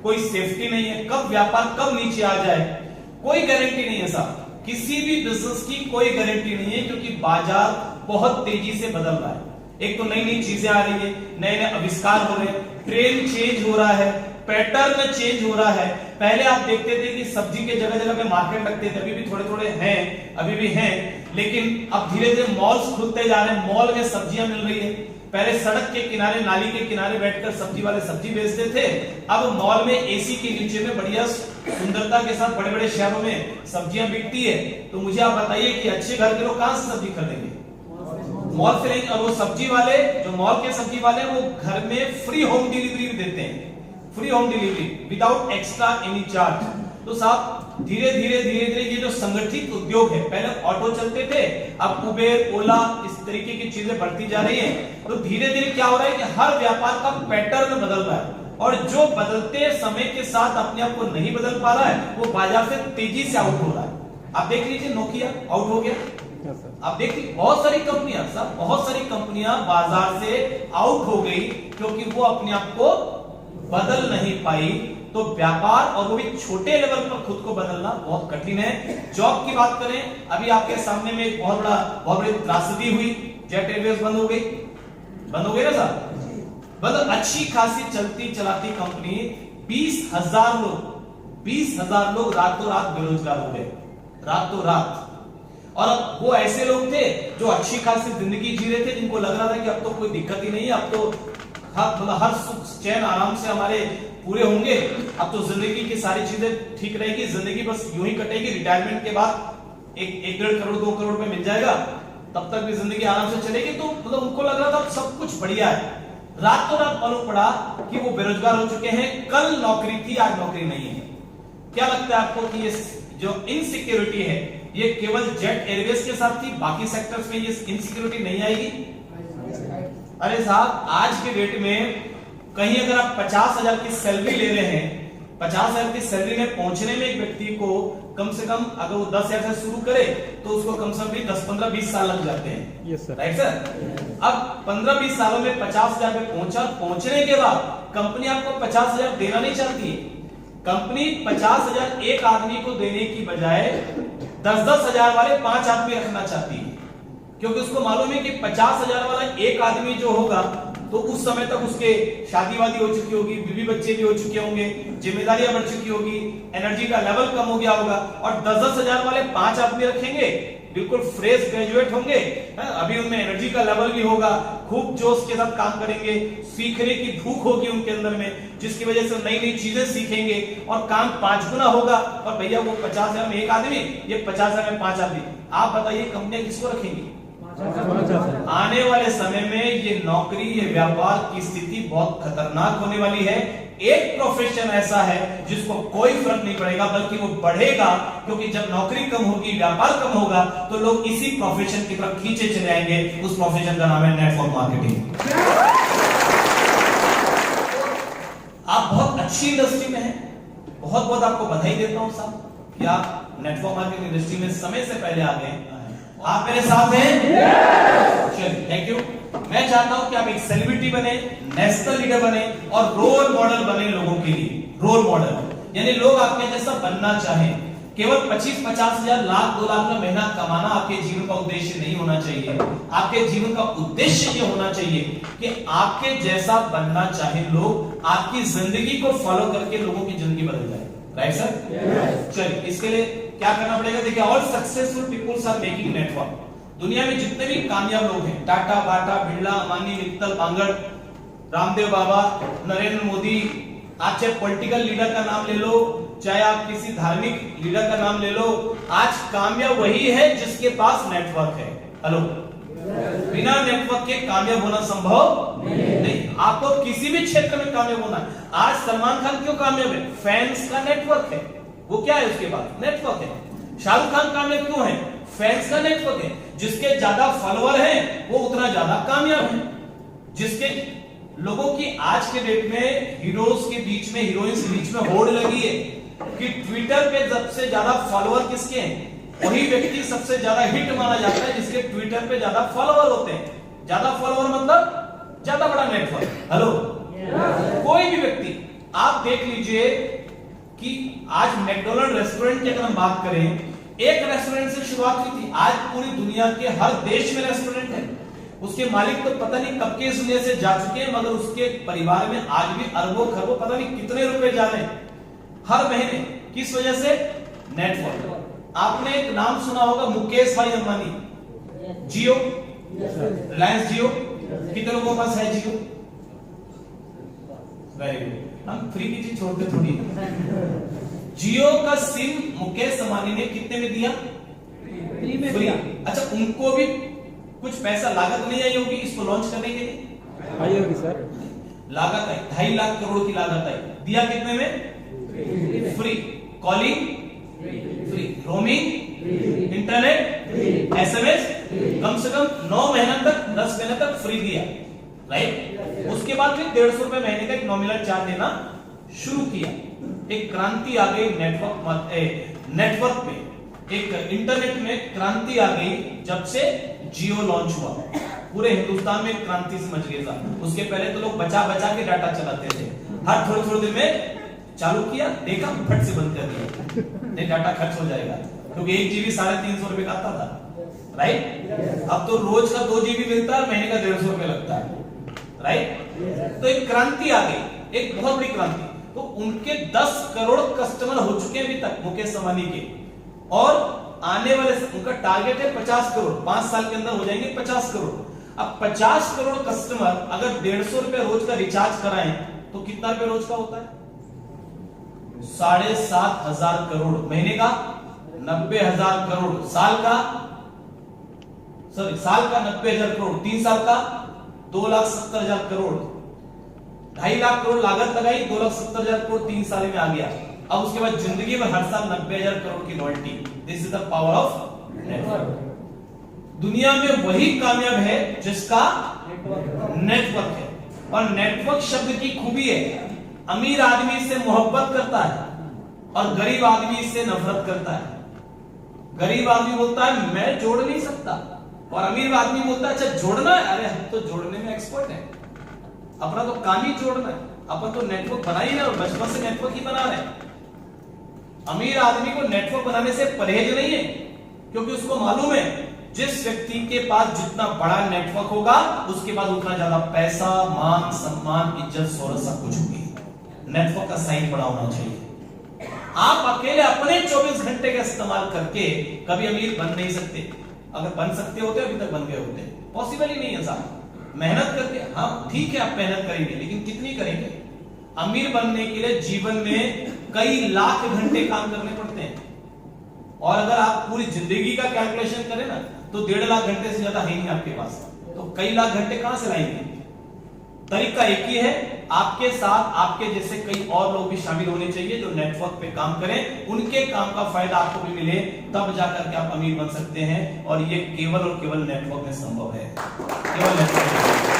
कोई सेफ्टी नहीं है, कब व्यापार कब नीचे आ जाए कोई गारंटी नहीं है साहब। किसी भी बिजनेस की कोई गारंटी नहीं है, क्योंकि बाजार बहुत तेजी से बदल रहा है। एक तो नई नई चीजें आ रही है, नए नए आविष्कार हो रहे हैं, ट्रेंड चेंज हो रहा है, पैटर्न चेंज हो रहा है। पहले आप देखते थे कि सब्जी के जगह जगह पे मार्केट लगते थे, अभी भी थोड़े थोड़े हैं, अभी भी हैं, लेकिन अब धीरे धीरे मॉल्स खुलते जा रहे हैं, मॉल में सब्जियां मिल रही है। पहले सड़क के किनारे, नाली के किनारे बैठकर सब्जी वाले सब्जी बेचते थे, अब मॉल में एसी के नीचे में बढ़िया सुंदरता के साथ बड़े बड़े शहरों में सब्जियां बिकती है। तो मुझे आप बताइए कि अच्छे घर के लोग कहां से सब्जी खरीदेंगे? मॉल से नहीं। और वो सब्जी वाले, जो मॉल के सब्जी वाले, वो घर में फ्री होम डिलीवरी देते हैं, free home delivery without extra any charge. तो साहब धीरे धीरे ये जो संगठित उद्योग है, पहले ऑटो चलते थे, अब उबेर, ओला, इस तरीके की चीजें बढ़ती जा रही हैं। तो धीरे धीरे क्या हो रहा है कि हर व्यापार का पैटर्न बदल रहा है, और जो बदलते समय के साथ अपने आप को नहीं बदल पा रहा है वो बाजार से तेजी से आउट हो रहा है। आप देख लीजिए, नोकिया आउट हो गया। आप देखिए बहुत सारी कंपनियां, सब बहुत सारी कंपनियां बाजार से आउट हो गई, क्योंकि वो अपने आप को बदल नहीं पाई। तो व्यापार, और वो भी छोटे लेवल पर खुद को बदलना बहुत कठिन है। जॉब की बात करें, अभी आपके सामने में एक बहुत बड़ी त्रासदी हुई, जेट एयरवेज बंद हो गई ना साहब। मतलब अच्छी खासी चलती चलाती कंपनी, 20,000 लोग रातों रात बेरोजगार हो गए, रातों रात। और अब वो ऐसे लोग थे जो अच्छी खासी जिंदगी जी रहे थे, जिनको लग रहा था कि अब तो कोई दिक्कत ही नहीं है, अब तो हर सुख चैन आराम से हमारे पूरे होंगे, अब तो जिंदगी की सारी चीजें ठीक रहेगी, जिंदगी बस यूं ही कटेगी, रिटायरमेंट के बाद 1-1.5 करोड़ 2 करोड़ में मिल जाएगा, तब तक भी जिंदगी आराम से चलेगी। तो मतलब उनको लग रहा था सब कुछ बढ़िया है। रातों रात मालूम पड़ा कि वो बेरोजगार हो चुके हैं। कल नौकरी थी, आज नौकरी नहीं है। क्या लगता है आपको कि ये जो इनसिक्योरिटी है ये केवल जेट एयरवेज के साथ थी, बाकी सेक्टर्स में ये इनसिक्योरिटी नहीं आएगी? अरे साहब आज के डेट में कहीं अगर आप 50,000 की सैलरी ले रहे हैं, 50,000 की सैलरी में पहुंचने में एक व्यक्ति को कम से कम, अगर वो 10,000 से शुरू करे तो उसको कम से कम 10, 15, 20 साल लग जाते हैं। Yes sir. Right sir. अब 15-20 सालों में 50,000 पे पहुंचने के बाद कंपनी आपको 50,000 देना नहीं चाहती है। कंपनी 50,000 एक आदमी को देने की बजाय 10-10 हजार वाले 5 आदमी रखना चाहती है, क्योंकि उसको मालूम है कि 50,000 वाला एक आदमी जो होगा तो उस समय तक उसके शादी वादी हो चुकी होगी, बीवी बच्चे भी हो चुके होंगे, जिम्मेदारियां बढ़ चुकी होगी, एनर्जी का लेवल कम हो गया होगा। और 10-10 हजार वाले 5 आदमी रखेंगे, बिल्कुल फ्रेश ग्रेजुएट होंगे, अभी उनमें एनर्जी का लेवल भी होगा, खूब जोश के साथ काम करेंगे, सीखने की भूख होगी उनके अंदर में, जिसकी वजह से नई नई चीजें सीखेंगे और काम 5 गुना होगा। और भैया वो 50,000 में एक आदमी, ये 50,000 में 5 आदमी। आप बताइए कंपनियां किसको रखेंगी? आने वाले समय में ये नौकरी, ये व्यापार की स्थिति बहुत खतरनाक होने वाली है। एक प्रोफेशन ऐसा है जिसको कोई फर्क नहीं पड़ेगा, बल्कि वो बढ़ेगा, क्योंकि जब नौकरी कम होगी, व्यापार कम होगा, तो लोग इसी प्रोफेशन की तरफ खींचे चले आएंगे। उस प्रोफेशन का नाम है नेटवर्क मार्केटिंग। आप बहुत अच्छी इंडस्ट्री में हैं, बहुत बहुत आपको बधाई देता हूं साहब कि आप नेटवर्क मार्केटिंग इंडस्ट्री में समय से पहले आ गए। आप मेरे साथ हैं? चलिए, थैंक यू। मैं चाहता हूं कि आप एक सेलिब्रिटी बने, नेशनल लीडर बने और रोल मॉडल बने लोगों के लिए। रोल मॉडल यानी लोग आपके जैसा बनना चाहें। केवल 25-50 हजार, लाख 2 लाख में महीना कमाना आपके जीवन का उद्देश्य नहीं होना चाहिए। आपके जीवन का उद्देश्य ये होना चाहिए कि आपके जैसा बनना चाहे लोग, आपकी जिंदगी को फॉलो करके लोगों की जिंदगी बदल जाए। Right sir? चलिए, इसके लिए क्या करना पड़ेगा? देखिए, all successful peoples are making network. दुनिया में जितने भी कामयाब लोग हैं, टाटा, बाटा, बिरला, अंबानी, मित्तल, बांगड़, रामदेव बाबा, नरेंद्र मोदी, आप चाहे पॉलिटिकल लीडर का नाम ले लो, चाहे आप किसी धार्मिक लीडर का नाम ले लो, आज कामयाब वही है जिसके पास नेटवर्क है। हेलो, बिना नेटवर्क के कामयाब होना संभव नहीं। आपको किसी भी क्षेत्र में कामयाब होना है। आज सलमान खान क्यों कामयाब है? फैंस का नेटवर्क है। वो क्या है? उसके पास नेटवर्क है। शाहरुख खान कामयाब क्यों है? फैंस का नेटवर्क है। जिसके ज्यादा फॉलोअर हैं वो उतना ज्यादा कामयाब है। जिसके लोगों की आज के डेट में हीरोज के बीच में, हीरोइंस के बीच में होड़ लगी है कि ट्विटर पे सबसे ज्यादा फॉलोअर किसके हैं? वही व्यक्ति सबसे ज्यादा हिट माना जाता है जिसके ट्विटर पे ज्यादा फॉलोअर होते हैं। ज्यादा फॉलोअर मतलब ज्यादा बड़ा नेटवर्क। हेलो, कोई भी व्यक्ति आप देख लीजिए कि आज मैकडॉनल्ड रेस्टोरेंट की अगर हम बात करें, एक रेस्टोरेंट से शुरुआत हुई थी, आज पूरी दुनिया के हर देश में रेस्टोरेंट है। उसके मालिक तो पता नहीं कब के इस दुनिया से जा चुके हैं, मगर उसके परिवार में आज भी अरबों खरबों पता नहीं कितने रुपए जा रहे हैं हर महीने। किस वजह से? नेटवर्क। आपने एक नाम सुना होगा, मुकेश भाई अंबानी, जियो, रिलायंस जियो। कितने लोगों के पास है जियो? Very good. हम फ्री की चीज छोड़ते थोड़ी। जियो का सिम मुकेश अंबानी ने कितने में दिया? फ्री। अच्छा, उनको भी कुछ पैसा लागत नहीं आई होगी इसको लॉन्च करने के लिए? आई होगी सर। लागत आई 2.5 लाख करोड़ की लागत आई। दिया कितने में? Free. Calling free, roaming, internet, SMS कम से कम 9 महीना तक, 10 महीने तक फ्री दिया, राइट। उसके बाद फिर 150 रुपए महीने का एक नॉमिनल चार्ज देना शुरू किया। एक क्रांति आ गई नेटवर्क में, एक इंटरनेट में क्रांति आ गई जब से जियो लॉन्च हुआ। पूरे हिंदुस्तान में क्रांति समझ गए था। उसके पहले तो लोग बचा बचा के डाटा चलाते थे, हर थोड़े थोड़े दिन में चालू किया, देखा, फट से बंद कर दिया, नहीं डाटा खर्च हो जाएगा, क्योंकि 1 GB 350 रुपए का आता था, राइट। अब तो रोज का 2 GB मिलता है, महीने का 150 रुपए लगता है, राइट। तो एक क्रांति आ गई, एक बहुत बड़ी क्रांति। तो उनके 10 करोड़ कस्टमर हो चुके हैं अभी तक मुकेश अंबानी के, और आने वाले उनका टारगेट है 50 करोड़, 5 साल के अंदर हो जाएंगे 50 करोड़। अब 50 करोड़ कस्टमर अगर 150 रुपए रोज का रिचार्ज कराएं तो कितना रुपए रोज का होता है? 7,500 करोड़। महीने का 90,000 करोड़। साल का 90,000 करोड़। 3 साल का 2,70,000 करोड़। 2.5 लाख करोड़ लागत लगाई, 2,70,000 करोड़ 3 साल में आ गया। अब उसके बाद जिंदगी में हर साल 90,000 करोड़ की royalty. This is the power of network. दुनिया में वही कामयाब है जिसका नेटवर्क है। और नेटवर्क शब्द की खूबी है, अमीर आदमी इससे मोहब्बत करता है और गरीब आदमी इससे नफरत करता है। गरीब आदमी बोलता है मैं जोड़ नहीं सकता, और अमीर आदमी बोलता है अच्छा जोड़ना है, अरे हम तो जोड़ने में एक्सपर्ट हैं, अपना तो काम ही जोड़ना है, अपन तो नेटवर्क बना ही ना, और बचपन से नेटवर्क ही बना रहे हैं। अमीर आदमी को नेटवर्क बनाने से परहेज नहीं है, क्योंकि उसको मालूम है जिस व्यक्ति के पास जितना बड़ा नेटवर्क होगा उसके पास उतना ज्यादा पैसा, मान, सम्मान, इज्जत, शोहरत सब कुछ होगी। नेटवर्क का साइज बड़ा होना चाहिए। आप अकेले अपने 24 घंटे का इस्तेमाल करके कभी अमीर बन नहीं सकते। अगर बन सकते होते अभी तक बन गए होते, पॉसिबल ही नहीं है साहब। मेहनत करके, हाँ ठीक है आप मेहनत करेंगे, लेकिन कितनी करेंगे? अमीर बनने के लिए जीवन में कई लाख घंटे काम करने पड़ते हैं, और अगर आप पूरी जिंदगी का कैलकुलेशन करें ना तो 1.5 लाख घंटे से ज्यादा है नहीं आपके पास, तो कई लाख घंटे कहां से लाएंगे? तरीका एक ही है, आपके साथ आपके जैसे कई और लोग भी शामिल होने चाहिए जो नेटवर्क पे काम करें, उनके काम का फायदा आपको भी मिले, तब जाकर के आप अमीर बन सकते हैं। और ये केवल और केवल नेटवर्क में संभव है, केवल नेटवर्क।